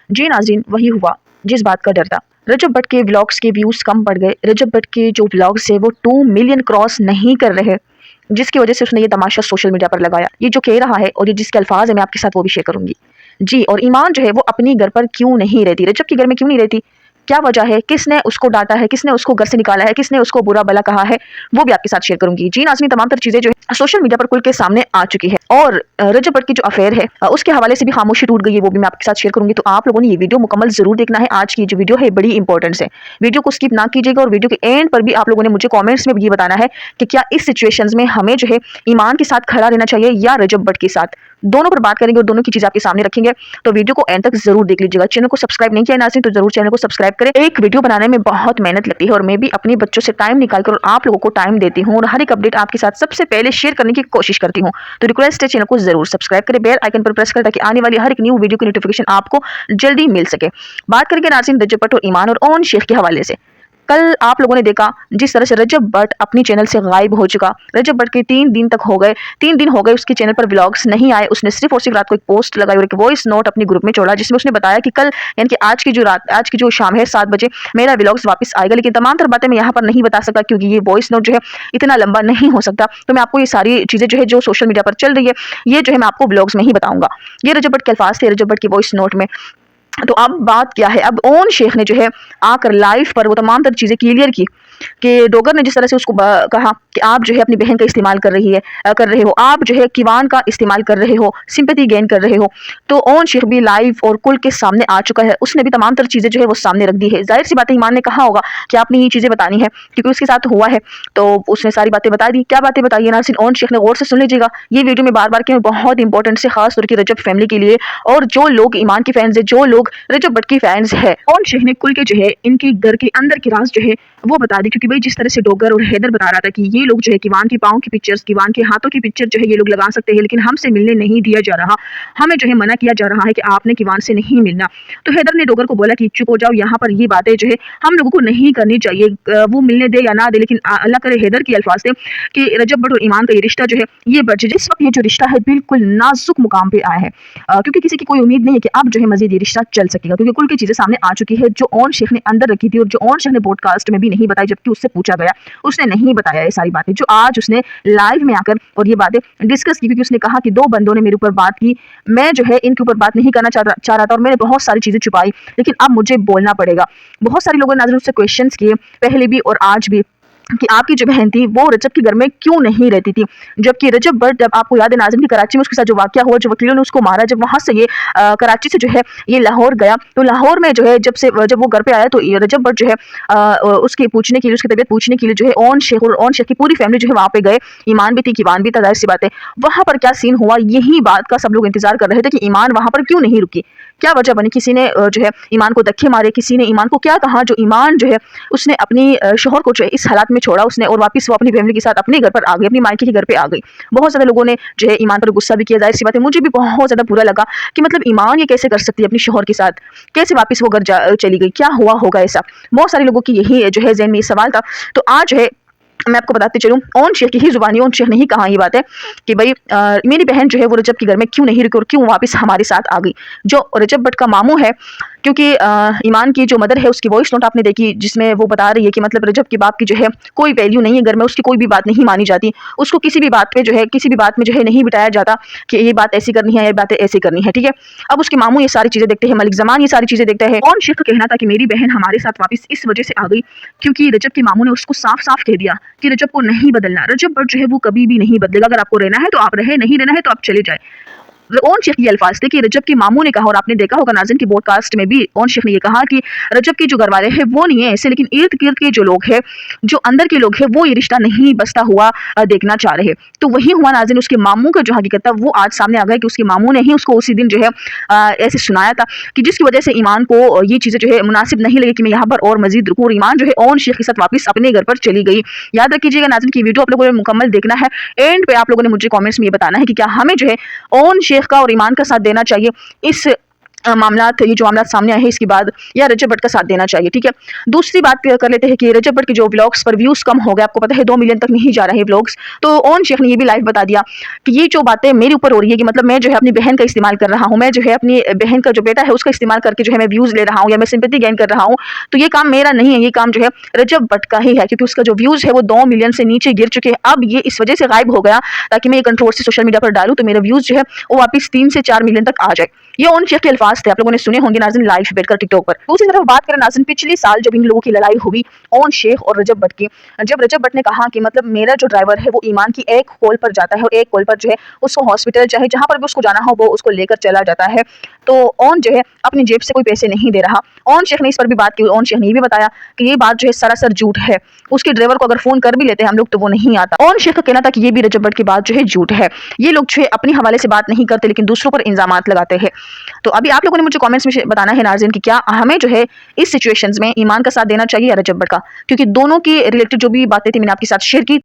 जी नाज़रीन, वही हुआ जिस बात का डर था। रजब भट्ट के व्लॉग्स के व्यूज़ कम पड़ गए। रजब भट्ट के जो व्लॉग्स है वो 2 मिलियन क्रॉस नहीं कर रहे, जिसकी वजह से उसने ये तमाशा सोशल मीडिया पर लगाया। ये जो कह रहा है और ये जिसके अल्फाज़ है मैं आपके साथ वो भी शेयर करूँगी। जी, और ईमान जो है वो अपनी घर पर क्यों नहीं रहती? रजब के घर में क्यों नहीं रहती? क्या वजह है? किसने उसको डाँटा है? किसने उसको घर से निकाला है? किसने उसको बुरा-भला कहा है? वो भी आपके साथ शेयर करूँगी। जी नाज़रीन, तमाम तर चीज़ें जो है सोशल मीडिया पर खुल के सामने आ चुकी है और रजब भट्ट की जो अफेयर है उसके हवाले से भी खामोशी टूट गई है, वो भी मैं आपके साथ शेयर करूँगी। तो आप लोगों ने ये वीडियो मुकम्मल ज़रूर देखना है। आज की जो वीडियो है बड़ी इंपॉर्टेंट है। वीडियो को स्किप ना कीजिएगा और वीडियो के एंड पर भी आप लोगों ने मुझे कमेंट्स में भी ये बताना है कि क्या इस सिचुएशंस में हमें जो है ईमान के साथ खड़ा रहना चाहिए या रजब भट्ट के साथ। दोनों पर बात करेंगे और दोनों की चीज़ आपके सामने रखेंगे। तो वीडियो को एंड तक ज़रूर देख लीजिएगा। चैनल को सब्सक्राइब नहीं किया है नाज़रीन तो ज़रूर चैनल को सब्सक्राइब करें। एक वीडियो बनाने में बहुत मेहनत लगती है और मैं भी अपने बच्चों से टाइम निकाल कर और आप लोगों को टाइम देती हूँ और हर एक अपडेट आपके साथ सबसे पहले शेयर करने की कोशिश करती हूँ। तो रिक्वेस्ट है चैनल को ज़रूर सब्सक्राइब करें, बेल आइकन पर प्रेस करें ताकि आने वाली हर एक न्यू वीडियो की नोटिफिकेशन आपको जल्दी मिल सके। बात करेंगे नाज़रीन रजब भट्ट और ईमान और ओन शेख के हवाले से। कल आप लोगों ने देखा जिस तरह से रजब भट्ट अपनी चैनल से गायब हो चुका। रजब भट्ट के 3 दिन तक हो गए, 3 दिन हो गए उसके चैनल पर व्लॉग्स नहीं आए। उसने सिर्फ और सिर्फ रात को एक पोस्ट लगाई और एक वॉइस नोट अपने ग्रुप में छोड़ा जिसमें उसने बताया कि कल यानी कि आज की जो शाम है 7 बजे मेरा व्लॉग्स वापस आएगा। लेकिन तमाम तर बातें मैं यहाँ पर नहीं बता सकता क्योंकि ये वॉइस नोट जो है इतना लंबा नहीं हो सकता। तो मैं आपको ये सारी चीज़ें जो है जो सोशल मीडिया पर चल रही है ये जो है मैं आपको व्लॉग्स में ही बताऊंगा। ये रजब भट्ट के अल्फाज थे रजब भट्ट की वॉइस नोट में। तो अब बात क्या है, अब ओन शेख ने जो है आकर लाइव पर वो तमाम तर चीज़ें क्लियर की कि डोगर ने जिस तरह से उसको कहा कि आप जो है अपनी बहन का इस्तेमाल कर रहे हो, आप जो है किवान का इस्तेमाल कर रहे हो, सिंपैथी गेन कर रहे हो। तो ओन शेख भी लाइव और कुल के सामने आ चुका है। उसने भी तमाम तर चीज़ें जो है वो सामने रख दी है। जाहिर सी बात है ईमान ने कहा होगा कि आपने ये चीज़ें बतानी है क्योंकि उसके साथ हुआ है। तो उसने सारी बातें बता दी। क्या बातें बताई है नाज़रीन ओन शेख ने, गौर से सुन लीजिएगा। ये वीडियो में बार बार क्यों बहुत इंपॉर्टेंट से खास तौर की रजब फैमिली के लिए और जो लोग ईमान के फैंस है, जो लोग रजब भट्ट की फैंस है। ओन शेख ने खुल के जो है इनके घर के अंदर की राज जो है वो बता दी क्योंकि भाई जिस तरह से डोगर और हैदर बता रहा था कि ये लोग जो है किवान के पाँव की पिक्चर्स, किवान के हाथों की पिक्चर जो है ये लोग लगा सकते हैं लेकिन हमसे मिलने नहीं दिया जा रहा, हमें जो है मना किया जा रहा है कि आपने किवान से नहीं मिलना। तो हैदर ने डोगर को बोला कि चुप हो जाओ, यहाँ पर ये बातें जो है हम लोगों को नहीं करनी चाहिए, वो मिलने दे या ना दे। लेकिन अल्लाह करे हैदर के अल्फाज थे कि रजब भट्ट और ईमान का ये रिश्ता जो है ये बच, जिस वक्त ये जो रिश्ता है बिल्कुल नाजुक मुकाम पे आया है क्योंकि किसी की कोई उम्मीद नहीं है कि अब जो है मजीद ये रिश्ता चल सकेगा क्योंकि कुल की चीज़ें सामने आ चुकी है जो ओन शेख ने अंदर रखी थी और जो ओन शेख ने पॉडकास्ट में भी नहीं बताई जबकि उससे पूछा गया उसने नहीं बताया ये सारी बातें जो आज उसने लाइव में आकर और ये बातें डिस्कस की क्योंकि उसने कहा कि 2 बंदों ने मेरे ऊपर बात की, मैं जो है इनके ऊपर बात नहीं करना चाह रहा था और मैंने बहुत सारी चीज़ें छुपाई लेकिन अब मुझे बोलना पड़ेगा। बहुत सारे लोगों ने नाज़रीन उससे क्वेश्चंस किए पहले भी और आज भी कि आपकी जो बहन थी वो रजब के घर में क्यों नहीं रहती थी, जबकि रजब भट्ट जब आपको याद है नाज़रीन की कराची में उसके साथ जो वाक़या हुआ, जो वकीलों ने उसको मारा, जब वहाँ से ये कराची से जो है ये लाहौर गया तो लाहौर में जो है जब वो घर पे आया तो रजब भट्ट जो है उसके पूछने के लिए, उसकी तबीयत पूछने के लिए जो है ओन शेख की पूरी फैमिली जो है वहाँ पे गए। ईमान भी थी, किवान भी था, जाहिर सी बात है वहाँ पर क्या सीन हुआ यही बात का सब लोग इंतजार कर रहे थे कि ईमान वहाँ पर क्यों नहीं रुकी, क्या वजह बनी। किसी ने जो है ईमान को धक्के मारे, किसी ने ईमान को क्या कहा जो ईमान जो है उसने अपनी शोहर को जो है इस हालात में छोड़ा उसने और वापस वो अपनी फैमिली के साथ अपने घर पर आ गई, अपनी मायके के घर पे आ गई। बहुत ज़्यादा लोगों ने जो है ईमान पर गुस्सा भी किया, जाहिर सी बात है मुझे भी बहुत ज़्यादा बुरा लगा कि मतलब ईमान ये कैसे कर सकती है अपनी शोहर के साथ, कैसे वापस वो घर चली गई, क्या हुआ होगा ऐसा। बहुत सारे लोगों की यही जो है ज़हन में ये सवाल था। तो आज जो है मैं आपको बताते चलूँ ओन शेख की ही जुबानी, ओन शेख ने ही कहा ये बात है कि भाई मेरी बहन जो है वो रजब के घर में क्यों नहीं रुकी और क्यों वापस हमारे साथ आ गई। जो रजब भट्ट का मामू है क्योंकि ईमान की जो मदर है उसकी वॉइस नोट आपने देखी जिसमें वो बता रही है कि मतलब रजब के बाप की जो है कोई वैल्यू नहीं है घर में, उसकी कोई भी बात नहीं मानी जाती, उसको किसी भी बात पे जो है किसी भी बात में जो है नहीं बिठाया जाता कि ये बात ऐसी करनी है, ये बातें ऐसी करनी है, ठीक है। अब उसके मामू ये सारी चीज़ें देखते हैं, मलिक जमान ये सारी चीज़ें देखते हैं। ओन शेख का कहना था कि मेरी बहन हमारे साथ वापस इस वजह से आ गई क्योंकि रजब के मामू ने उसको साफ साफ कह दिया कि रजब को नहीं बदलना, रजब भट्ट जो है वो कभी भी नहीं बदलेगा, अगर आपको रहना है तो आप रहे, नहीं रहना है तो आप चले जाए। ओन शेख ये अल्फाज थे कि रजब के मामू ने कहा और आपने देखा होगा नाज़रीन की पॉडकास्ट में भी ओन शेख ने ये कहा कि रजब के जो घरवाले हैं वो नहीं है ऐसे, लेकिन इर्द गिर्द के जो लोग हैं, जो अंदर के लोग हैं वो ये रिश्ता नहीं बसता हुआ देखना चाह रहे। तो वही हुआ नाज़रीन, उसके मामू का जो हकीकत था वो आज सामने आ गया कि उसके मामू ने ही उसको उसी दिन जो है ऐसे सुनाया था कि जिसकी वजह से ईमान को ये चीज़ें जो है मुनासिब नहीं लगी कि मैं यहाँ पर और मजीद रुकूँ और ईमान जो है ओन शेख के साथ वापस अपने घर पर चली गई। याद रखिएगा नाज़रीन की वीडियो आप लोगों ने मुकम्मल देखना है, एंड पे आप लोगों ने मुझे कॉमेंट्स में ये बताना है कि क्या हमें जो है ओन शेख का और ईमान का साथ देना चाहिए इस ये जो मामला सामने आए हैं इसके बाद या रजब भट्ट का साथ देना चाहिए, ठीक है। दूसरी बात कर लेते हैं कि रजब भट्ट के जो व्लॉग्स पर व्यूज कम हो गए, आपको पता है 2 मिलियन तक नहीं जा रहे हैं व्लॉग्स। तो ओन शेख ने ये भी लाइव बता दिया कि ये जो बातें मेरे ऊपर हो रही है कि मतलब मैं जो है अपनी बहन का इस्तेमाल कर रहा हूँ, मैं जो है अपनी बहन का जो बेटा है उसका इस्तेमाल करके जो है मैं व्यूज ले रहा हूँ या मैं सिंपैथी गेन कर रहा हूँ, तो ये काम मेरा नहीं है, ये काम जो है रजब भट्ट का ही है, क्योंकि उसका जो व्यूज है वो 2 मिलियन से नीचे गिर चुके हैं। अब ये इस वजह से गायब हो गया ताकि मैं ये कंट्रोवर्सी सोशल मीडिया पर डालूं तो मेरे व्यूज जो है वो वापस 3 से 4 मिलियन तक आ जाए। ये ओन शेख के अल्फाज थे, आप लोगों ने सुने होंगे नाज़रीन लाइव बैठकर टिकटॉक पर। दूसरी तरफ बात करें नाज़रीन, पिछले साल जब इन लोगों की लड़ाई हुई ओन शेख और रजब भट्ट की, जब रजब भट्ट ने कहा कि मतलब मेरा जो ड्राइवर है वो ईमान की एक कॉल पर जाता है और एक कॉल पर जो है उसको हॉस्पिटल चाहे जहां पर भी उसको जाना हो वो उसको लेकर चला जाता है, तो ओन जो है अपनी जेब से कोई पैसे नहीं दे रहा। ओन शेख ने इस पर भी बात की। ओन शेख ने ये भी बताया कि ये बात जो है सरासर झूठ है, उसके ड्राइवर को अगर फोन कर भी लेते हैं हम लोग तो वो नहीं आता। ओन शेख का कहना था कि ये भी रजब भट्ट की बात जो है झूठ है, ये लोग जो है अपने हवाले से बात नहीं करते लेकिन दूसरों पर इल्जामात लगाते हैं। तो अभी आप लोगों ने मुझे कमेंट्स में बताना है नाज़रीन कि क्या हमें जो है इस सिचुएशंस में ईमान का साथ देना चाहिए या रजब भट्ट का, क्योंकि दोनों की रिलेटेड जो भी बातें थी मैंने आपके साथ शेयर की।